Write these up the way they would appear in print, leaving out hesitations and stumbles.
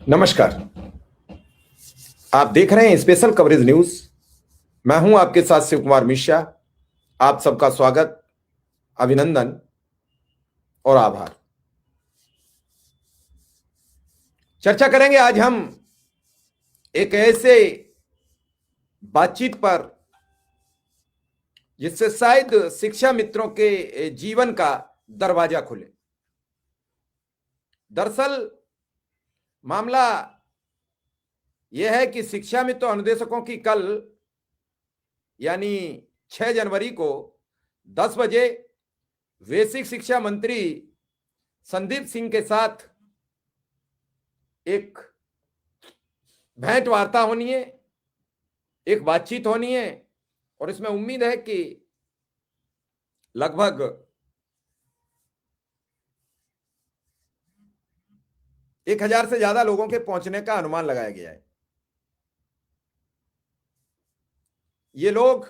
नमस्कार। आप देख रहे हैं स्पेशल कवरेज न्यूज। मैं हूं आपके साथ शिव कुमार मिश्रा। आप सबका स्वागत, अभिनंदन और आभार। चर्चा करेंगे आज हम एक ऐसे बातचीत पर जिससे शायद शिक्षा मित्रों के जीवन का दरवाजा खुले। दरअसल मामला यह है कि शिक्षा मित्र अनुदेशकों की कल यानी 6 जनवरी को 10 बजे बेसिक शिक्षा मंत्री संदीप सिंह के साथ एक भेंट वार्ता होनी है, एक बातचीत होनी है और इसमें उम्मीद है कि लगभग 1000 से ज्यादा लोगों के पहुंचने का अनुमान लगाया गया है। ये लोग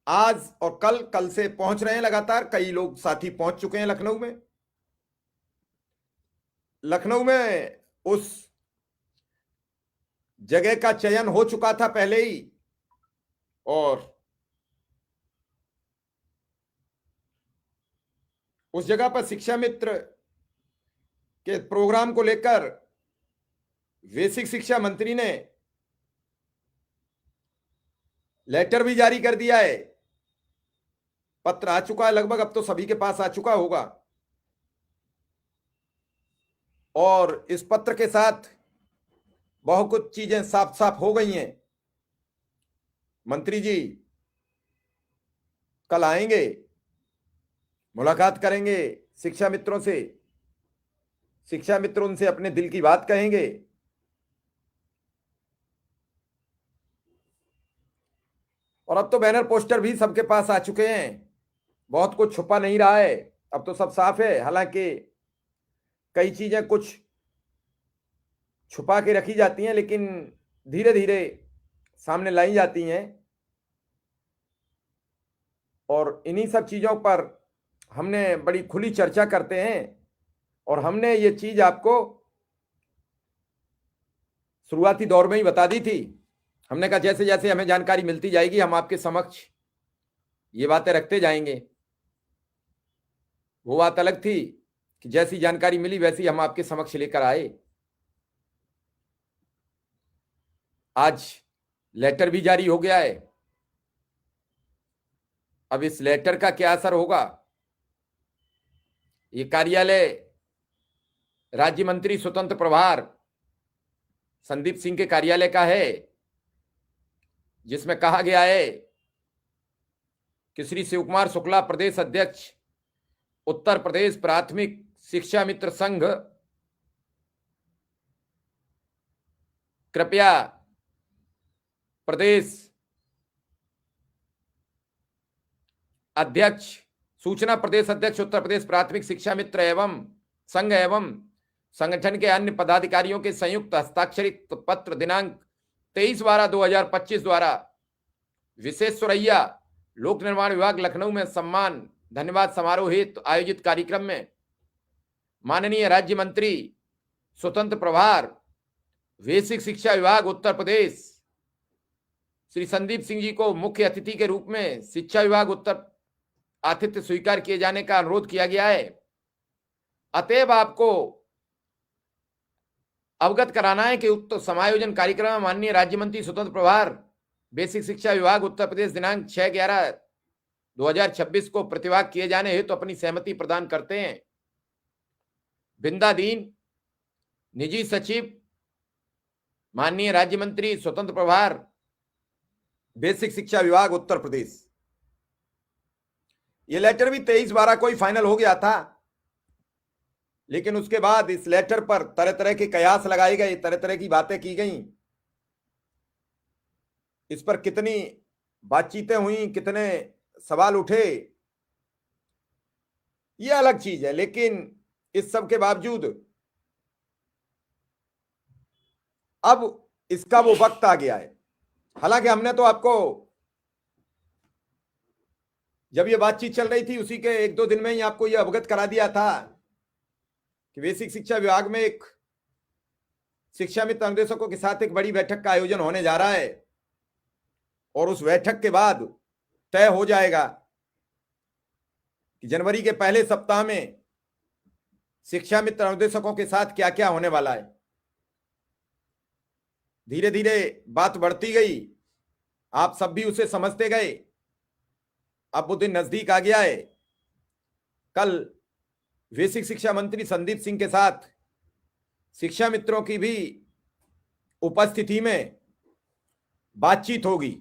आज और कल से पहुंच रहे हैं लगातार। कई लोग साथी पहुंच चुके हैं लखनऊ में उस जगह का चयन हो चुका था पहले ही और उस जगह पर शिक्षा मित्र के प्रोग्राम को लेकर बेसिक शिक्षा मंत्री ने लेटर भी जारी कर दिया है। पत्र आ चुका है, लगभग अब तो सभी के पास आ चुका होगा और इस पत्र के साथ बहुत कुछ चीजें साफ साफ हो गई हैं। मंत्री जी कल आएंगे, मुलाकात करेंगे शिक्षा मित्रों से, शिक्षा मित्र उनसे अपने दिल की बात कहेंगे और अब तो बैनर पोस्टर भी सबके पास आ चुके हैं। बहुत कुछ छुपा नहीं रहा है, अब तो सब साफ है। हालांकि कई चीजें कुछ छुपा के रखी जाती हैं लेकिन धीरे धीरे सामने लाई जाती हैं और इन्हीं सब चीजों पर हमने बड़ी खुली चर्चा करते हैं और हमने ये चीज आपको शुरुआती दौर में ही बता दी थी। हमने कहा जैसे जैसे हमें जानकारी मिलती जाएगी हम आपके समक्ष ये बातें रखते जाएंगे। वो बात अलग थी कि जैसी जानकारी मिली वैसी हम आपके समक्ष लेकर आए। आज लेटर भी जारी हो गया है। अब इस लेटर का क्या असर होगा, ये कार्यालय राज्य मंत्री स्वतंत्र प्रभार संदीप सिंह के कार्यालय का है, जिसमें कहा गया है कि श्री शिव कुमार शुक्ला प्रदेश अध्यक्ष उत्तर प्रदेश प्राथमिक शिक्षा मित्र संघ कृपया प्रदेश अध्यक्ष सूचना प्रदेश अध्यक्ष उत्तर प्रदेश प्राथमिक शिक्षा मित्र एवं संघ एवं संगठन के अन्य पदाधिकारियों के संयुक्त हस्ताक्षरित पत्र दिनांक 23/12/2025 द्वारा विश्वेश्वरैया लोक निर्माण विभाग लखनऊ में सम्मान धन्यवाद समारोह हेतु आयोजित कार्यक्रम में माननीय राज्य मंत्री स्वतंत्र प्रभार बेसिक शिक्षा विभाग उत्तर प्रदेश श्री संदीप सिंह जी को मुख्य अतिथि के रूप में शिक्षा विभाग उत्तर आतिथ्य स्वीकार किए जाने का अनुरोध किया गया है। अतएव आपको अवगत कराना है कि उक्त समायोजन कार्यक्रम में माननीय राज्य मंत्री स्वतंत्र प्रभार बेसिक शिक्षा विभाग उत्तर प्रदेश दिनांक 6/11/2026 को प्रतिभाग किए जाने हेतु अपनी सहमति प्रदान करते हैं। बिंदादीन निजी सचिव माननीय राज्य मंत्री स्वतंत्र प्रभार बेसिक शिक्षा विभाग उत्तर प्रदेश। ये लेटर भी 23/12 को ही फाइनल हो गया था, लेकिन उसके बाद इस लेटर पर तरह तरह के कयास लगाए गए, तरह तरह की बातें की गई। इस पर कितनी बातचीतें हुई, कितने सवाल उठे, यह अलग चीज है। लेकिन इस सब के बावजूद अब इसका वो वक्त आ गया है। हालांकि हमने तो आपको जब ये बातचीत चल रही थी उसी के 1-2 दिन में ही आपको ये अवगत करा दिया था कि बेसिक शिक्षा विभाग में एक शिक्षा मित्र अनुदेशकों के साथ एक बड़ी बैठक का आयोजन होने जा रहा है और उस बैठक के बाद तय हो जाएगा कि जनवरी के पहले सप्ताह में शिक्षा मित्र अनुदेशकों के साथ क्या क्या होने वाला है। धीरे धीरे बात बढ़ती गई, आप सब भी उसे समझते गए। अब वो दिन नजदीक आ गया है। कल बेसिक शिक्षा मंत्री संदीप सिंह के साथ शिक्षा मित्रों की भी उपस्थिति में बातचीत होगी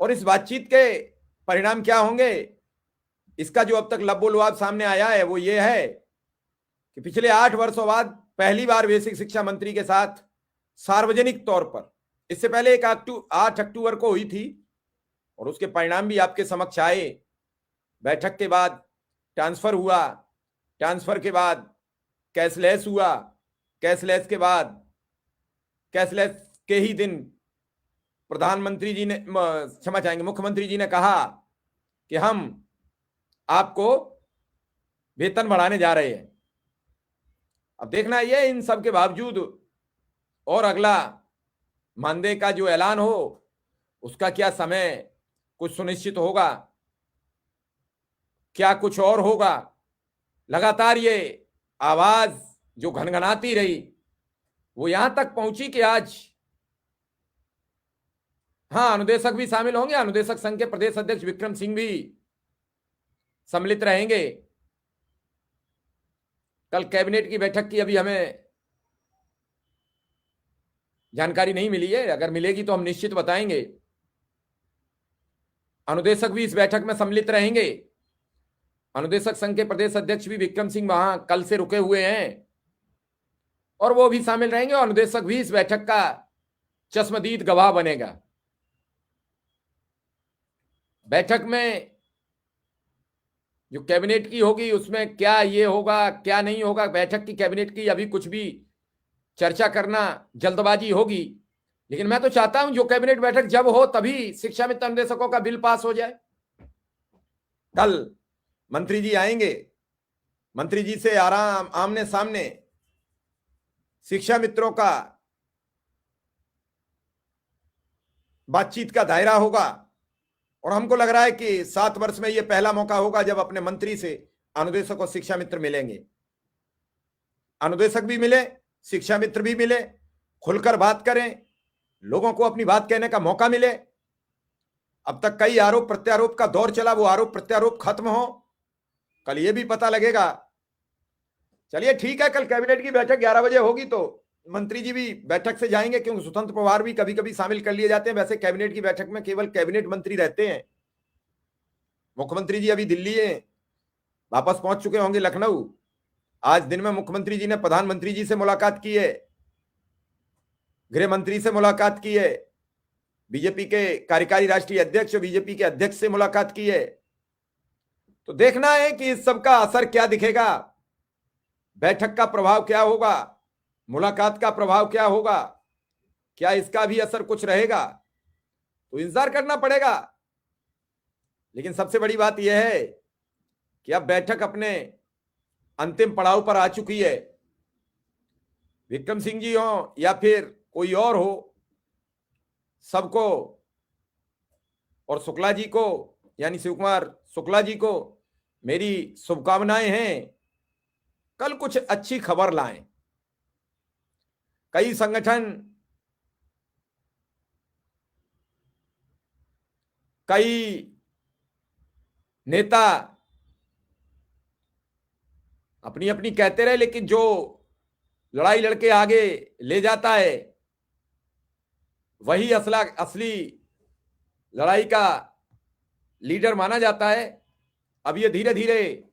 और इस बातचीत के परिणाम क्या होंगे, इसका जो अब तक लबोलुआब सामने आया है वो ये है कि पिछले 8 वर्षों बाद पहली बार बेसिक शिक्षा मंत्री के साथ सार्वजनिक तौर पर, इससे पहले एक 8 अक्टूबर को हुई थी और उसके परिणाम भी आपके समक्ष आए। बैठक के बाद ट्रांसफर हुआ, ट्रांसफर के बाद कैशलेस हुआ, कैशलेस के बाद कैशलेस के ही दिन प्रधानमंत्री जी ने, क्षमा चाहेंगे, मुख्यमंत्री जी ने कहा कि हम आपको वेतन बढ़ाने जा रहे हैं। अब देखना ये इन सब के बावजूद और अगला मानदेय का जो ऐलान हो उसका क्या समय कुछ सुनिश्चित होगा, क्या कुछ और होगा। लगातार ये आवाज जो घनघनाती रही वो यहां तक पहुंची कि आज हाँ, अनुदेशक भी शामिल होंगे। अनुदेशक संघ के प्रदेश अध्यक्ष विक्रम सिंह भी सम्मिलित रहेंगे। कल कैबिनेट की बैठक की अभी हमें जानकारी नहीं मिली है, अगर मिलेगी तो हम निश्चित बताएंगे। अनुदेशक भी इस बैठक में सम्मिलित रहेंगे। अनुदेशक संघ के प्रदेश अध्यक्ष भी विक्रम सिंह वहां कल से रुके हुए हैं और वो भी शामिल रहेंगे। और अनुदेशक भी इस बैठक का चश्मदीद गवाह बनेगा। बैठक में जो कैबिनेट की होगी उसमें क्या ये होगा क्या नहीं होगा, बैठक की कैबिनेट की अभी कुछ भी चर्चा करना जल्दबाजी होगी। लेकिन मैं तो चाहता हूं जो कैबिनेट बैठक जब हो तभी शिक्षा मित्र अनुदेशकों का बिल पास हो जाए। कल मंत्री जी आएंगे, मंत्री जी से आमने सामने शिक्षा मित्रों का बातचीत का दायरा होगा और हमको लग रहा है कि 7 वर्ष में यह पहला मौका होगा जब अपने मंत्री से अनुदेशक और शिक्षा मित्र मिलेंगे। अनुदेशक भी मिले, शिक्षा मित्र भी मिले, खुलकर बात करें, लोगों को अपनी बात कहने का मौका मिले। अब तक कई आरोप प्रत्यारोप का दौर चला, वो आरोप प्रत्यारोप खत्म हो, कल ये भी पता लगेगा। चलिए ठीक है, कल कैबिनेट की बैठक 11 बजे होगी तो मंत्री जी भी बैठक से जाएंगे, क्योंकि स्वतंत्र प्रभार भी कभी कभी शामिल कर लिए जाते हैं। वैसे कैबिनेट की बैठक में केवल कैबिनेट मंत्री रहते हैं। मुख्यमंत्री जी अभी दिल्ली है, वापस पहुंच चुके होंगे लखनऊ। आज दिन में मुख्यमंत्री जी ने प्रधानमंत्री जी से मुलाकात की है, गृह मंत्री से मुलाकात की है, बीजेपी के कार्यकारी राष्ट्रीय अध्यक्ष और बीजेपी के अध्यक्ष से मुलाकात की है। तो देखना है कि इस सब का असर क्या दिखेगा, बैठक का प्रभाव क्या होगा, मुलाकात का प्रभाव क्या होगा, क्या इसका भी असर कुछ रहेगा, तो इंतजार करना पड़ेगा। लेकिन सबसे बड़ी बात यह है कि अब बैठक अपने अंतिम पड़ाव पर आ चुकी है। विक्रम सिंह जी हो या फिर कोई और हो, सबको और शुक्ला जी को यानी शिव कुमार शुक्ला जी को मेरी शुभकामनाएं हैं। कल कुछ अच्छी खबर लाएं। कई संगठन, कई नेता अपनी अपनी कहते रहे, लेकिन जो लड़ाई लड़के आगे ले जाता है वही असली लड़ाई का लीडर माना जाता है। अब ये धीरे धीरे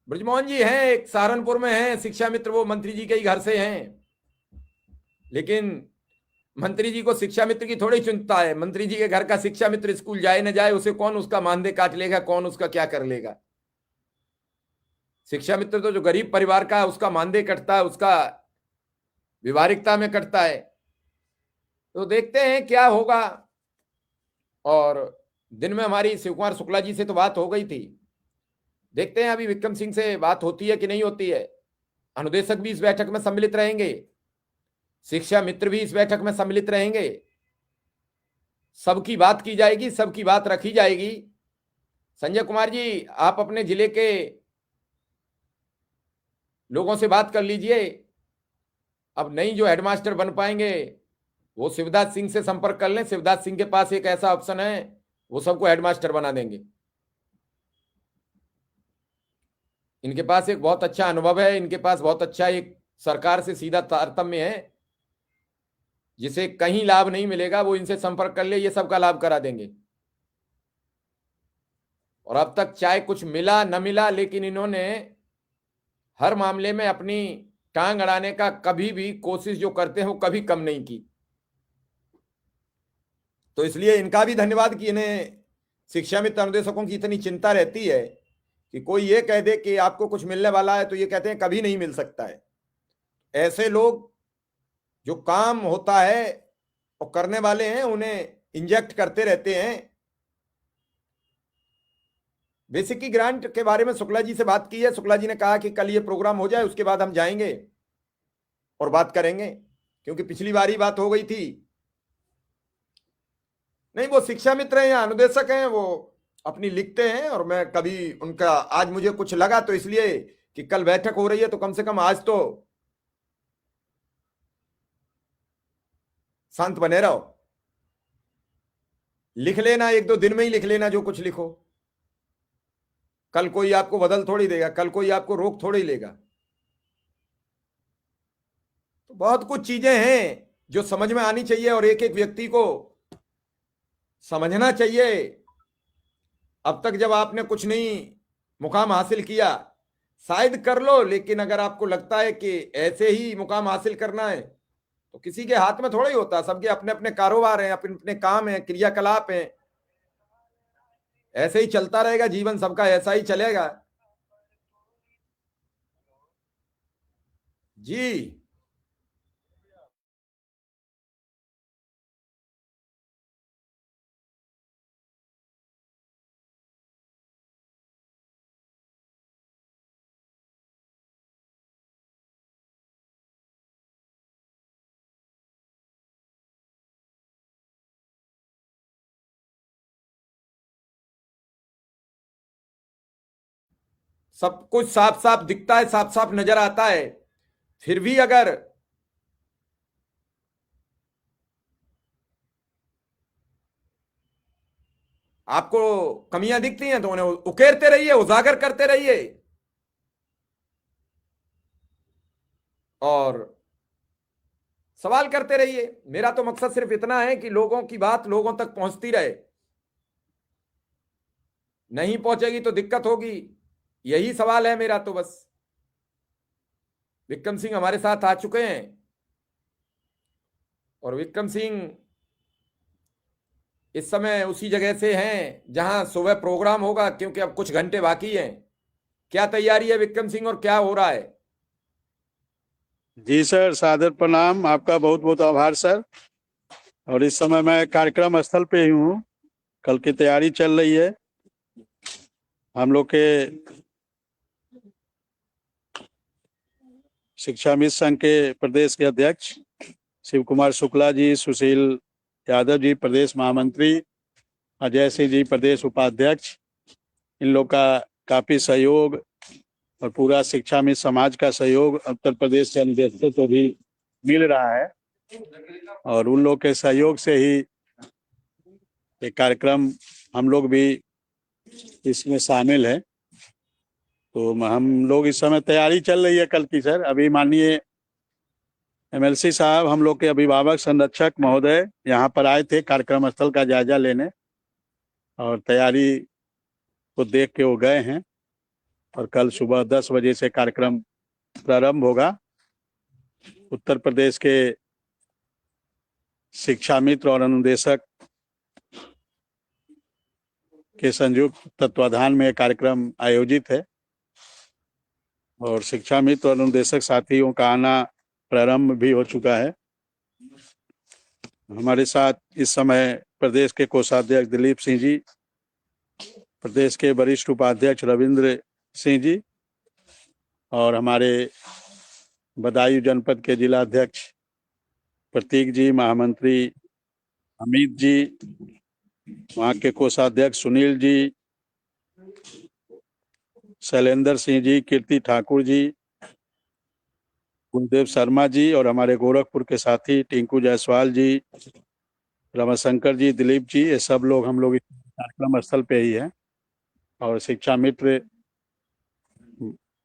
ब्रजमोहन जी हैं, एक सहारनपुर में हैं शिक्षा मित्र, वो मंत्री जी के ही घर से हैं। लेकिन मंत्री जी को शिक्षा मित्र की थोड़ी चिंता है। मंत्री जी के घर का शिक्षा मित्र स्कूल जाए न जाए, उसे कौन उसका मानदेय काट लेगा, कौन उसका क्या कर लेगा। शिक्षा मित्र तो जो गरीब परिवार का है उसका मानदेय कटता है, उसका व्यवहारिकता में कटता है। तो देखते हैं क्या होगा। और दिन में हमारी शिव कुमार शुक्ला जी से तो बात हो गई थी, देखते हैं अभी विक्रम सिंह से बात होती है कि नहीं होती है। अनुदेशक भी इस बैठक में सम्मिलित रहेंगे, शिक्षा मित्र भी इस बैठक में सम्मिलित रहेंगे, सबकी बात की जाएगी, सबकी बात रखी जाएगी। संजय कुमार जी, आप अपने जिले के लोगों से बात कर लीजिए। अब नहीं जो हेडमास्टर बन पाएंगे वो शिवदास सिंह से संपर्क कर लें। शिवदास सिंह के पास एक ऐसा ऑप्शन है, वो सबको हेडमास्टर बना देंगे। इनके पास एक बहुत अच्छा अनुभव है, इनके पास बहुत अच्छा एक सरकार से सीधा तारतम्य है, जिसे कहीं लाभ नहीं मिलेगा वो इनसे संपर्क कर ले, ये सबका लाभ करा देंगे। और अब तक चाहे कुछ मिला न मिला, लेकिन इन्होंने हर मामले में अपनी टांग अड़ाने का कभी भी कोशिश जो करते हैं वो कभी कम नहीं की। तो इसलिए इनका भी धन्यवाद कि इन्हें शिक्षा मित्र अनुदेशकों की इतनी चिंता रहती है कि कोई ये कह दे कि आपको कुछ मिलने वाला है तो ये कहते हैं कभी नहीं मिल सकता है। ऐसे लोग जो काम होता है और करने वाले हैं उन्हें इंजेक्ट करते रहते हैं। बेसिक की ग्रांट के बारे में शुक्ला जी से बात की है। शुक्ला जी ने कहा कि कल ये प्रोग्राम हो जाए उसके बाद हम जाएंगे और बात करेंगे, क्योंकि पिछली बार ही बात हो गई थी। नहीं, वो शिक्षा मित्र हैं या अनुदेशक हैं, वो अपनी लिखते हैं और मैं कभी उनका, आज मुझे कुछ लगा तो इसलिए कि कल बैठक हो रही है तो कम से कम आज तो शांत बने रहो। लिख लेना, एक दो दिन में ही लिख लेना जो कुछ लिखो। कल कोई आपको बदल थोड़ी देगा, कल कोई आपको रोक थोड़ी लेगा। तो बहुत कुछ चीजें हैं जो समझ में आनी चाहिए और एक एक व्यक्ति को समझना चाहिए। अब तक जब आपने कुछ नहीं मुकाम हासिल किया, शायद कर लो, लेकिन अगर आपको लगता है कि ऐसे ही मुकाम हासिल करना है तो किसी के हाथ में थोड़ा ही होता। सबके अपने अपने कारोबार हैं, अपने अपने काम हैं, क्रियाकलाप हैं। ऐसे ही चलता रहेगा जीवन, सबका ऐसा ही चलेगा जी। सब कुछ साफ साफ दिखता है, साफ साफ नजर आता है, फिर भी अगर आपको कमियां दिखती हैं तो उन्हें उकेरते रहिए, उजागर करते रहिए और सवाल करते रहिए। मेरा तो मकसद सिर्फ इतना है कि लोगों की बात लोगों तक पहुंचती रहे। नहीं पहुंचेगी तो दिक्कत होगी, यही सवाल है मेरा तो बस। विक्रम सिंह हमारे साथ आ चुके हैं और विक्रम सिंह इस समय उसी जगह से हैं जहां सुबह प्रोग्राम होगा, क्योंकि अब कुछ घंटे बाकी हैं। क्या तैयारी है विक्रम सिंह और क्या हो रहा है? जी सर, सादर प्रणाम, आपका बहुत बहुत आभार सर। और इस समय मैं कार्यक्रम स्थल पे ही हूँ। कल की तैयारी चल रही है। हम लोग के शिक्षा मित्र संघ के प्रदेश के अध्यक्ष शिव कुमार शुक्ला जी, सुशील यादव जी प्रदेश महामंत्री, अजय सिंह जी प्रदेश उपाध्यक्ष, इन लोग का काफी सहयोग और पूरा शिक्षा मित्र समाज का सहयोग उत्तर प्रदेश के अनुदेशकों को भी मिल रहा है। और उन लोग के सहयोग से ही ये कार्यक्रम हम लोग भी इसमें शामिल है। तो हम लोग इस समय तैयारी चल रही है कल की सर। अभी माननीय एमएलसी साहब, हम लोग के अभिभावक संरक्षक महोदय यहाँ पर आए थे कार्यक्रम स्थल का जायजा लेने, और तैयारी को देख के वो गए हैं। और कल सुबह 10 बजे से कार्यक्रम प्रारंभ होगा। उत्तर प्रदेश के शिक्षा मित्र और अनुदेशक के संयुक्त तत्वाधान में कार्यक्रम आयोजित है और शिक्षा मित्र और अनुदेशक साथियों का आना प्रारंभ भी हो चुका है। हमारे साथ इस समय प्रदेश के कोषाध्यक्ष दिलीप सिंह जी, प्रदेश के वरिष्ठ उपाध्यक्ष रविंद्र सिंह जी और हमारे बदायूं जनपद के जिला अध्यक्ष प्रतीक जी, महामंत्री अमित जी, वहाँ के कोषाध्यक्ष सुनील जी, शैलेंद्र सिंह जी, कीर्ति ठाकुर जी, गुरुदेव शर्मा जी और हमारे गोरखपुर के साथी टिंकू जायसवाल जी, रमाशंकर जी, दिलीप जी, ये सब लोग हम लोग इस कार्यक्रम स्थल पे ही हैं। और शिक्षा मित्र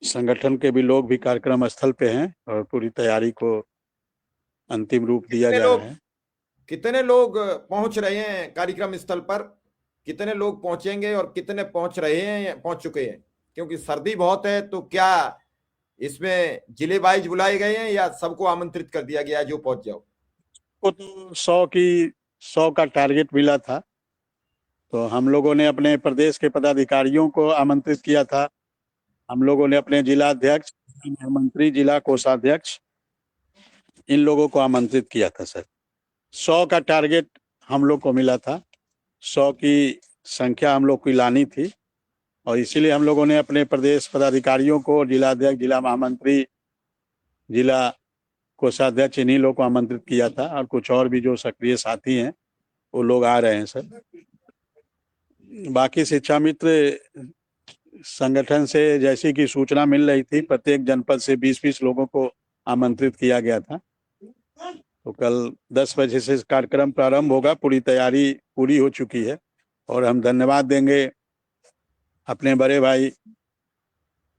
संगठन के भी लोग भी कार्यक्रम स्थल पे हैं और पूरी तैयारी को अंतिम रूप दिया जा रहा है। कितने लोग पहुंच रहे हैं कार्यक्रम स्थल पर? कितने लोग पहुंचेंगे और कितने पहुंच रहे हैं या पहुंच चुके हैं? क्योंकि सर्दी बहुत है, तो क्या इसमें जिले वाइज बुलाए गए हैं या सबको आमंत्रित कर दिया गया है जो पहुंच जाओ? को तो 100 का टारगेट मिला था, तो हम लोगों ने अपने प्रदेश के पदाधिकारियों को आमंत्रित किया था। हम लोगों ने अपने जिला अध्यक्ष, मंत्री, जिला कोषाध्यक्ष, इन लोगों को आमंत्रित किया था सर। 100 का टारगेट हम लोग को मिला था, 100 की संख्या हम लोग को लानी थी और इसीलिए हम लोगों ने अपने प्रदेश पदाधिकारियों को, जिला अध्यक्ष, जिला महामंत्री, जिला कोषाध्यक्ष, इन्हीं लोगों को आमंत्रित किया था और कुछ और भी जो सक्रिय साथी हैं वो लोग आ रहे हैं सर। बाकी शिक्षा मित्र संगठन से जैसी कि सूचना मिल रही थी, प्रत्येक जनपद से 20-20 लोगों को आमंत्रित किया गया था। तो कल 10 बजे से कार्यक्रम प्रारंभ होगा। पूरी तैयारी पूरी हो चुकी है और हम धन्यवाद देंगे अपने बड़े भाई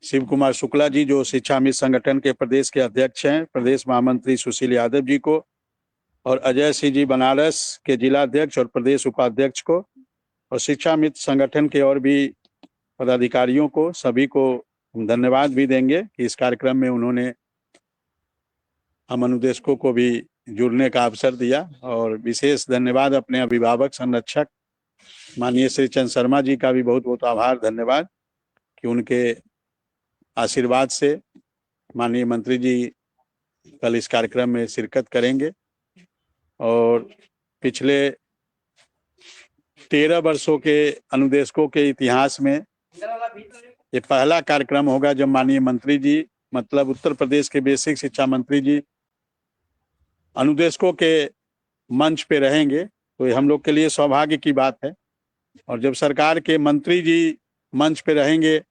शिव कुमार शुक्ला जी, जो शिक्षा मित्र संगठन के प्रदेश के अध्यक्ष हैं, प्रदेश महामंत्री सुशील यादव जी को, और अजय सिंह जी बनारस के जिला अध्यक्ष और प्रदेश उपाध्यक्ष को, और शिक्षा मित्र संगठन के और भी पदाधिकारियों को, सभी को हम धन्यवाद भी देंगे कि इस कार्यक्रम में उन्होंने हम अनुदेशकों को भी जुड़ने का अवसर दिया। और विशेष धन्यवाद अपने अभिभावक संरक्षक माननीय श्री चंद शर्मा जी का भी बहुत बहुत आभार, धन्यवाद कि उनके आशीर्वाद से माननीय मंत्री जी कल इस कार्यक्रम में शिरकत करेंगे। और पिछले 13 वर्षों के अनुदेशकों के इतिहास में ये पहला कार्यक्रम होगा जब माननीय मंत्री जी, मतलब उत्तर प्रदेश के बेसिक शिक्षा मंत्री जी, अनुदेशकों के मंच पे रहेंगे। तो ये हम लोग के लिए सौभाग्य की बात है। और जब सरकार के मंत्री जी मंच पे रहेंगे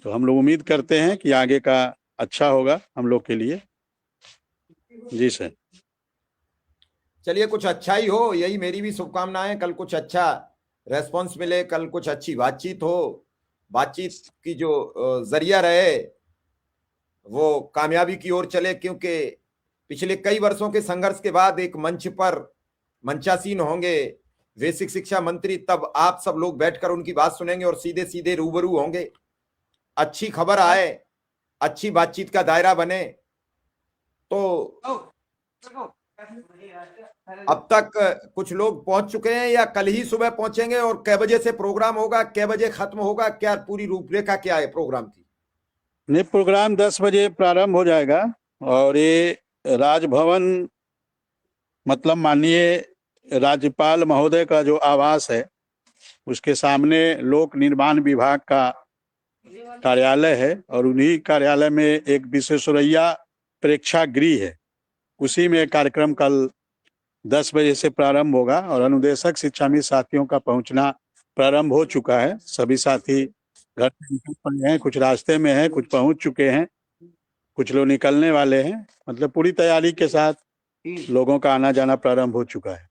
तो हम लोग उम्मीद करते हैं कि आगे का अच्छा होगा हम लोग के लिए। जी सर। चलिए, कुछ अच्छा ही हो, यही मेरी भी शुभकामनाएं। कल कुछ अच्छा रेस्पॉन्स मिले, कल कुछ अच्छी बातचीत हो, बातचीत की जो जरिया रहे वो कामयाबी की ओर चले। क्योंकि पिछले कई वर्षों के संघर्ष के बाद एक मंच पर मंचासीन होंगे बेसिक शिक्षा मंत्री, तब आप सब लोग बैठकर उनकी बात सुनेंगे और सीधे सीधे रूबरू होंगे। अच्छी खबर आए, अच्छी बातचीत का दायरा बने। तो अब तक कुछ लोग पहुंच चुके हैं या कल ही सुबह पहुंचेंगे? और कै बजे से प्रोग्राम होगा, कै बजे खत्म होगा, क्या पूरी रूपरेखा क्या है प्रोग्राम की? नहीं, प्रोग्राम 10 बजे प्रारंभ हो जाएगा और ये राजभवन, मतलब माननीय राज्यपाल महोदय का जो आवास है उसके सामने लोक निर्माण विभाग का कार्यालय है और उन्हीं कार्यालय में एक विश्वेश्वरैया प्रेक्षागृह है, उसी में कार्यक्रम कल 10 बजे से प्रारंभ होगा। और अनुदेशक शिक्षा मित्र साथियों का पहुंचना प्रारंभ हो चुका है। सभी साथी घर से निकल पड़े हैं, कुछ रास्ते में हैं, कुछ पहुंच चुके हैं, कुछ लोग निकलने वाले हैं। मतलब पूरी तैयारी के साथ लोगों का आना जाना प्रारंभ हो चुका है।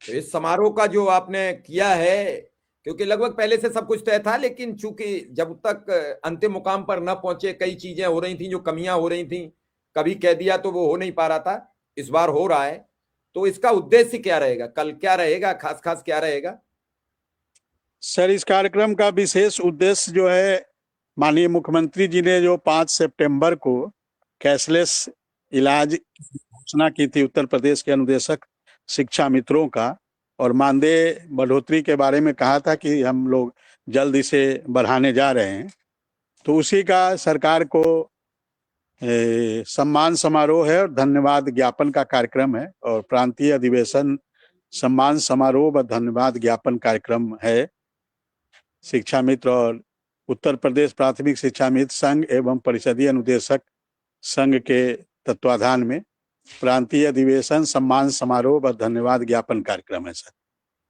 तो इस समारोह का जो आपने किया है, क्योंकि लगभग पहले से सब कुछ तय था, लेकिन चूंकि जब तक अंतिम मुकाम पर न पहुंचे कई चीजें हो रही थी, जो कमियां हो रही थी, कभी कह दिया तो वो हो नहीं पा रहा था। इस बार हो रहा है, तो इसका उद्देश्य क्या रहेगा? कल क्या रहेगा, खास क्या रहेगा? सर, इस कार्यक्रम का विशेष उद्देश्य जो है, माननीय मुख्यमंत्री जी ने जो 5 सितंबर को कैशलेस इलाज की घोषणा की थी उत्तर प्रदेश के अनुदेशक शिक्षा मित्रों का, और मानदेय बढ़ोतरी के बारे में कहा था कि हम लोग जल्द इसे बढ़ाने जा रहे हैं, तो उसी का सरकार को सम्मान समारोह है और धन्यवाद ज्ञापन का कार्यक्रम है। और प्रांतीय अधिवेशन सम्मान समारोह व धन्यवाद ज्ञापन कार्यक्रम है। शिक्षा मित्र और उत्तर प्रदेश प्राथमिक शिक्षा मित्र संघ एवं परिषदीय अनुदेशक संघ के तत्वाधान में प्रांतीय अधिवेशन सम्मान समारोह व धन्यवाद ज्ञापन कार्यक्रम है सर।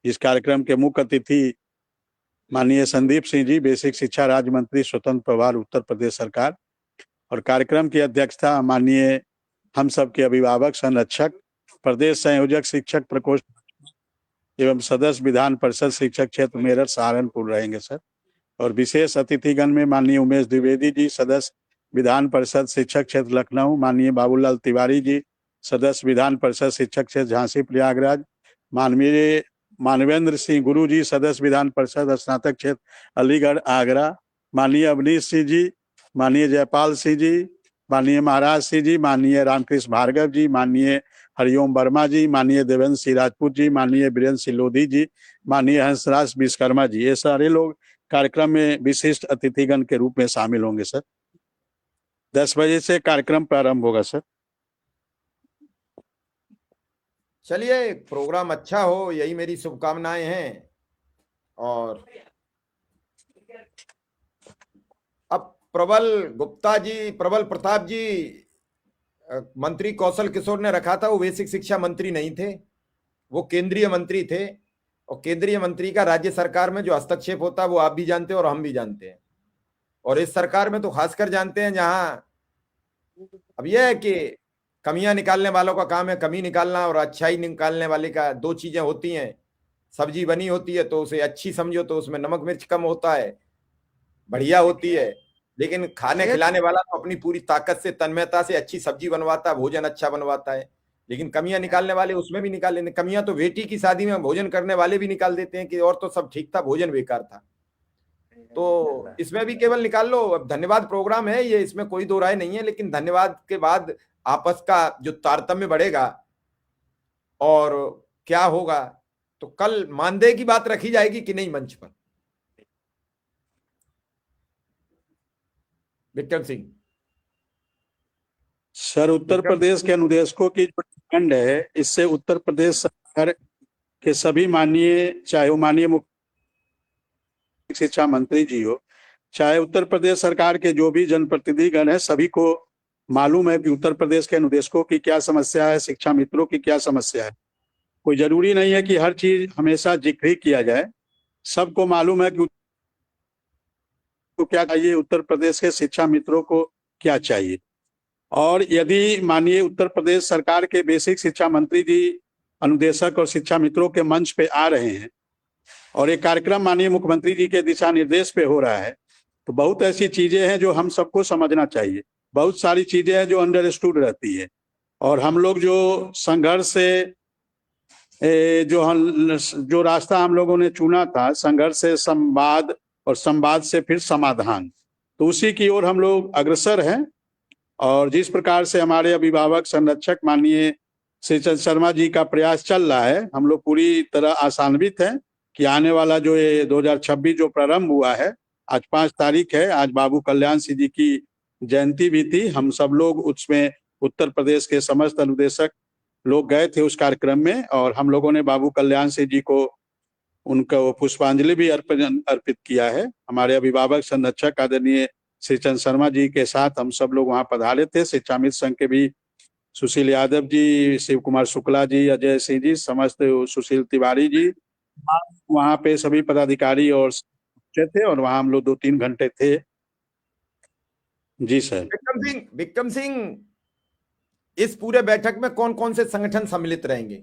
इस कार्यक्रम के मुख्य अतिथि माननीय संदीप सिंह जी, बेसिक शिक्षा राज्य मंत्री स्वतंत्र प्रभार उत्तर प्रदेश सरकार, और कार्यक्रम की अध्यक्षता माननीय हम सब के अभिभावक संरक्षक प्रदेश संयोजक शिक्षक प्रकोष्ठ एवं सदस्य विधान परिषद शिक्षक क्षेत्र मेरठ सहारनपुर रहेंगे सर। और विशेष अतिथिगण में माननीय उमेश द्विवेदी जी, सदस्य विधान परिषद शिक्षक क्षेत्र लखनऊ, माननीय बाबूलाल तिवारी जी, सदस्य विधान परिषद शिक्षक क्षेत्र झांसी प्रयागराज, माननीय मानवेंद्र सिंह गुरु जी, सदस्य विधान परिषद स्नातक क्षेत्र अलीगढ़ आगरा, माननीय अवनीश सिंह जी, माननीय जयपाल सिंह जी, माननीय महाराज सिंह जी, माननीय रामकृष्ण भार्गव जी, माननीय हरिओम वर्मा जी, माननीय देवेंद्र सिंह राजपूत जी, माननीय वीरेंद्र सिंह लोधी जी, माननीय हंसराज विश्वकर्मा जी, ये सारे लोग कार्यक्रम में विशिष्ट अतिथिगण के रूप में शामिल होंगे सर। 10 बजे से कार्यक्रम प्रारंभ होगा सर। चलिए, प्रोग्राम अच्छा हो, यही मेरी शुभकामनाएं हैं। और अब प्रबल प्रताप जी, मंत्री कौशल किशोर ने रखा था, वो बेसिक शिक्षा मंत्री नहीं थे, वो केंद्रीय मंत्री थे। और केंद्रीय मंत्री का राज्य सरकार में जो हस्तक्षेप होता है वो आप भी जानते हैं और हम भी जानते हैं, और इस सरकार में तो खासकर जानते हैं, जहां अब यह है कि कमियां निकालने वालों का काम है कमी निकालना, और अच्छाई निकालने वाले का दो चीजें होती हैं। सब्जी बनी होती है तो उसे अच्छी समझो तो उसमें नमक मिर्च कम होता है, बढ़िया होती है। लेकिन खाने खिलाने वाला तो अपनी पूरी ताकत से, तन्मयता से अच्छी सब्जी बनवाता है, भोजन अच्छा बनवाता है। लेकिन कमियां निकालने वाले उसमें भी निकाल लेते। कमियां तो बेटी की शादी में भोजन करने वाले भी निकाल देते हैं कि और तो सब ठीक था, भोजन बेकार था। तो इसमें भी केवल निकाल लो। अब धन्यवाद प्रोग्राम है ये, इसमें कोई दो राय नहीं है, लेकिन धन्यवाद के बाद आपस का जो तारतम्य बढ़ेगा और क्या होगा, तो कल मानदेय की बात रखी जाएगी कि नहीं मंच पर। विक्रम सिंह सर, उत्तर प्रदेश के अनुदेशकों की जो खंड है, इससे उत्तर प्रदेश सरकार के सभी माननीय, चाहे वो माननीय मुख्य शिक्षा मंत्री जी हो, चाहे उत्तर प्रदेश सरकार के जो भी जनप्रतिनिधिगण है, सभी को मालूम है कि उत्तर प्रदेश के अनुदेशकों की क्या समस्या है, शिक्षा मित्रों की क्या समस्या है। कोई जरूरी नहीं है कि हर चीज हमेशा जिक्र ही किया जाए। सबको मालूम है कि क्या चाहिए, उत्तर प्रदेश के शिक्षा मित्रों को क्या चाहिए। और यदि माननीय उत्तर प्रदेश सरकार के बेसिक शिक्षा मंत्री जी अनुदेशक और शिक्षा मित्रों के मंच पे आ रहे हैं और एक कार्यक्रम माननीय मुख्यमंत्री जी के दिशा निर्देश पे हो रहा है, तो बहुत ऐसी चीजें हैं जो हम सबको समझना चाहिए। बहुत सारी चीजें हैं जो अंडरस्टूड रहती है, और हम लोग जो संघर्ष से जो रास्ता हम लोगों ने चुना था, संघर्ष से संवाद और संवाद से फिर समाधान, तो उसी की ओर हम लोग अग्रसर हैं। और जिस प्रकार से हमारे अभिभावक संरक्षक माननीय श्री चंद्र शर्मा जी का प्रयास चल रहा है, हम लोग पूरी तरह आशान्वित हैं कि आने वाला जो ये 2026 जो प्रारंभ हुआ है, आज 5 तारीख है, आज बाबू कल्याण सिंह जी की जयंती भी थी। हम सब लोग उसमें उत्तर प्रदेश के समस्त अनुदेशक लोग गए थे उस कार्यक्रम में, और हम लोगों ने बाबू कल्याण सिंह जी को उनका पुष्पांजलि भी अर्पित किया है। हमारे अभिभावक संरक्षक आदरणीय श्री चंद्र शर्मा जी के साथ हम सब लोग वहां पधारे थे। शिक्षा मित्र संघ के भी सुशील यादव जी, शिव कुमार शुक्ला जी, अजय सिंह जी, समस्त सुशील तिवारी जी, वहां पे सभी पदाधिकारी और थे, और वहां हम लोग 2-3 घंटे थे। जी सर। विक्रम सिंह, इस पूरे बैठक में कौन कौन से संगठन सम्मिलित रहेंगे?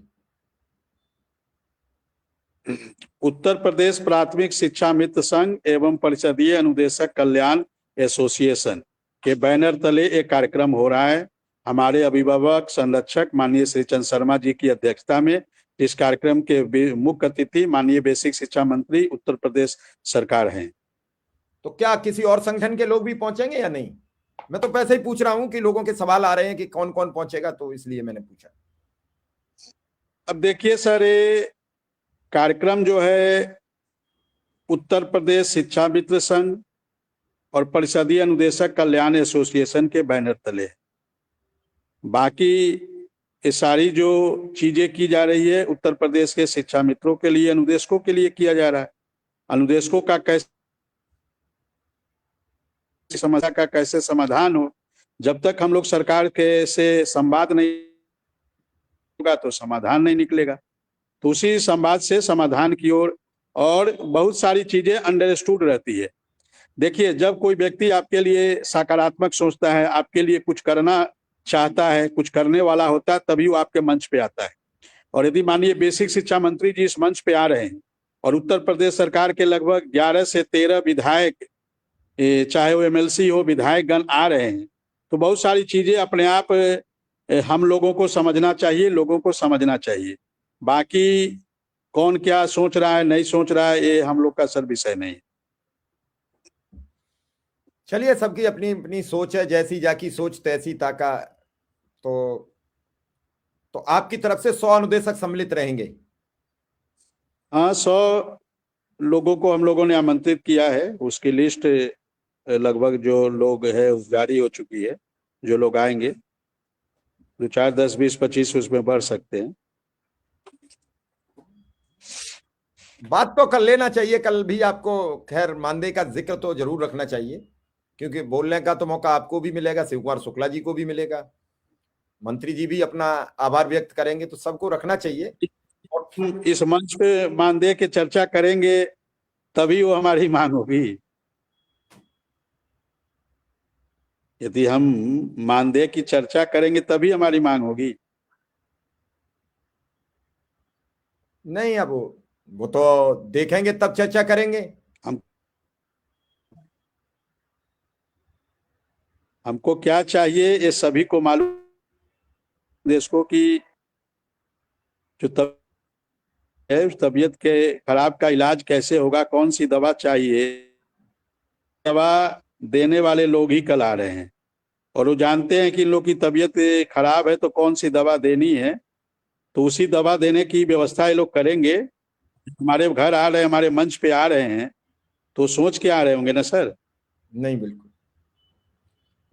उत्तर प्रदेश प्राथमिक शिक्षा मित्र संघ एवं परिषदीय अनुदेशक कल्याण एसोसिएशन के बैनर तले एक कार्यक्रम हो रहा है। हमारे अभिभावक संरक्षक माननीय श्री चंद्र शर्मा जी की अध्यक्षता में इस कार्यक्रम के मुख्य अतिथि माननीय बेसिक शिक्षा मंत्री उत्तर प्रदेश सरकार हैं। तो क्या किसी और संगठन के लोग भी पहुंचेंगे या नहीं? मैं तो पैसे ही पूछ रहा हूं कि लोगों के सवाल आ रहे हैं कि कौन कौन पहुंचेगा, तो इसलिए मैंने पूछा। अब देखिए सर, ये कार्यक्रम जो है उत्तर प्रदेश शिक्षा मित्र संघ और परिषदीय अनुदेशक कल्याण एसोसिएशन के बैनर तले। बाकी ये सारी जो चीजें की जा रही है उत्तर प्रदेश के शिक्षा मित्रों के लिए, अनुदेशकों के लिए किया जा रहा है। अनुदेशकों का कैसे समस्या का कैसे समाधान हो। जब तक हम लोग सरकार के से संवाद नहीं होगा तो समाधान नहीं निकलेगा। तो उसी संवाद से समाधान की ओर, और बहुत सारी चीजें अंडरस्टूड रहती है। देखिए, जब कोई व्यक्ति आपके लिए सकारात्मक सोचता है, आपके लिए कुछ करना चाहता है, कुछ करने वाला होता है, तभी वो आपके मंच पे आता है। और यदि मानिए बेसिक शिक्षा मंत्री जी इस मंच पे आ रहे हैं और उत्तर प्रदेश सरकार के लगभग 11 से 13 विधायक, चाहे वो एमएलसी हो, विधायक गण आ रहे हैं, तो बहुत सारी चीजें अपने आप हम लोगों को समझना चाहिए, लोगों को समझना चाहिए। बाकी कौन क्या सोच रहा है, नहीं सोच रहा है, ये हम लोग का सर विषय नहीं है। चलिए, सबकी अपनी अपनी सोच है, जैसी जाकी सोच तैसी ताका। तो आपकी तरफ से 100 अनुदेशक सम्मिलित रहेंगे? हाँ, 100 लोगों को हम लोगों ने आमंत्रित किया है। उसकी लिस्ट लगभग जो लोग है जारी हो चुकी है। जो लोग आएंगे 2, 4, 10, 20, 25 उसमें बढ़ सकते हैं। बात तो कर लेना चाहिए, कल भी आपको खैर मानदेय का जिक्र तो जरूर रखना चाहिए, क्योंकि बोलने का तो मौका आपको भी मिलेगा, शिव कुमार शुक्ला जी को भी मिलेगा, मंत्री जी भी अपना आभार व्यक्त करेंगे, तो सबको रखना चाहिए। और इस मंच पे मानदेय की चर्चा करेंगे तभी वो हमारी मांग होगी। यदि हम मानदेय की चर्चा करेंगे तभी हमारी मांग होगी। नहीं, अब वो तो देखेंगे तब चर्चा करेंगे। हम हमको क्या चाहिए ये सभी को मालूम, देश को, कि जो है उस तबीयत के खराब का इलाज कैसे होगा, कौन सी दवा चाहिए। दवा देने वाले लोग ही कल आ रहे हैं और वो जानते हैं कि इन लोग की तबीयत खराब है तो कौन सी दवा देनी है, तो उसी दवा देने की व्यवस्था ये लोग करेंगे। हमारे घर आ रहे हैं, हमारे मंच पे आ रहे हैं, तो सोच के आ रहे होंगे ना सर। नहीं, बिल्कुल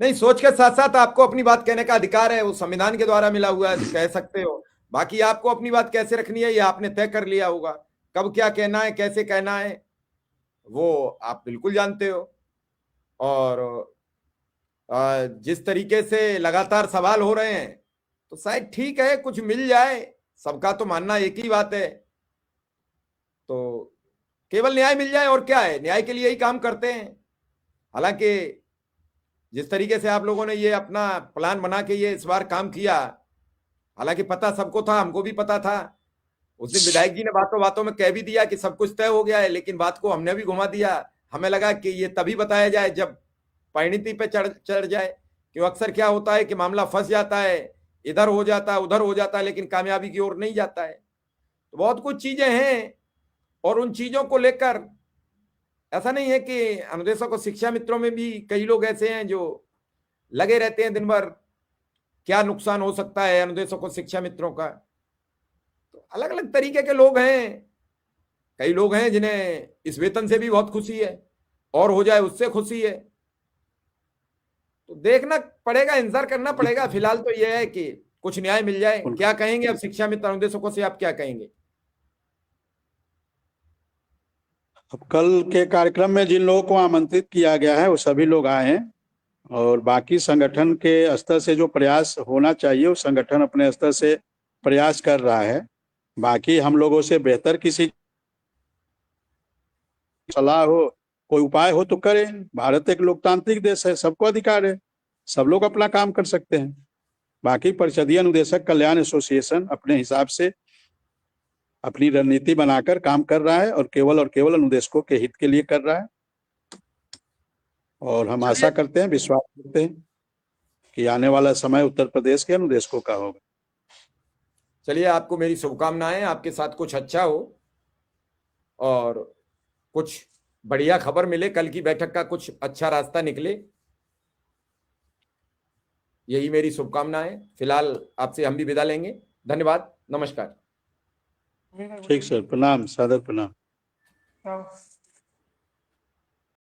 नहीं, सोच के साथ साथ आपको अपनी बात कहने का अधिकार है, वो संविधान के द्वारा मिला हुआ है, कह सकते हो। बाकी आपको अपनी बात कैसे रखनी है ये आपने तय कर लिया होगा, कब क्या कहना है, कैसे कहना है, वो आप बिल्कुल जानते हो। और जिस तरीके से लगातार सवाल हो रहे हैं, तो शायद ठीक है कुछ मिल जाए, सबका तो मानना एक ही बात है, तो केवल न्याय मिल जाए, और क्या है, न्याय के लिए ही काम करते हैं। हालांकि जिस तरीके से आप लोगों ने ये अपना प्लान बना के ये इस बार काम किया, हालांकि पता सबको था, हमको भी पता था। उस दिन विधायक जी ने बातों बातों में कह भी दिया कि सब कुछ तय हो गया है, लेकिन बात को हमने भी घुमा दिया। हमें लगा कि ये तभी बताया जाए जब परिणति पे चढ़ जाए, क्यों अक्सर क्या होता है कि मामला फंस जाता है, इधर हो जाता है उधर हो जाता है, लेकिन कामयाबी की ओर नहीं जाता है। तो बहुत कुछ चीजें हैं, और उन चीजों को लेकर ऐसा नहीं है कि अनुदेशक और शिक्षा मित्रों में भी कई लोग ऐसे हैं जो लगे रहते हैं दिन भर, क्या नुकसान हो सकता है अनुदेशक और शिक्षा मित्रों का। तो अलग अलग तरीके के लोग हैं, कई लोग हैं जिन्हें इस वेतन से भी बहुत खुशी है, और हो जाए उससे खुशी है। तो देखना पड़ेगा, इंतजार करना पड़ेगा। फिलहाल तो यह है कि कुछ न्याय मिल जाए। क्या कहेंगे अब शिक्षा मित्र अनुदेशकों से, आप क्या कहेंगे? अब कल के कार्यक्रम में जिन लोगों को आमंत्रित किया गया है वो सभी लोग आए हैं, और बाकी संगठन के स्तर से जो प्रयास होना चाहिए वो संगठन अपने स्तर से प्रयास कर रहा है। बाकी हम लोगों से बेहतर किसी सलाह हो, कोई उपाय हो तो करें। भारत एक लोकतांत्रिक देश है, सबको अधिकार है, सब लोग अपना काम कर सकते हैं। बाकी परिषदीय अनुदेशक कल्याण एसोसिएशन अपने हिसाब से अपनी रणनीति बनाकर काम कर रहा है, और केवल अनुदेशकों के हित के लिए कर रहा है। और हम आशा करते हैं, विश्वास करते हैं कि आने वाला समय उत्तर प्रदेश के अनुदेशकों का होगा। चलिए, आपको मेरी शुभकामनाएं, आपके साथ कुछ अच्छा हो और कुछ बढ़िया खबर मिले, कल की बैठक का कुछ अच्छा रास्ता निकले, यही मेरी शुभकामनाएं। फिलहाल आपसे हम भी विदा लेंगे। धन्यवाद, नमस्कार। ठीक सर, प्रणाम, सादर प्रणाम।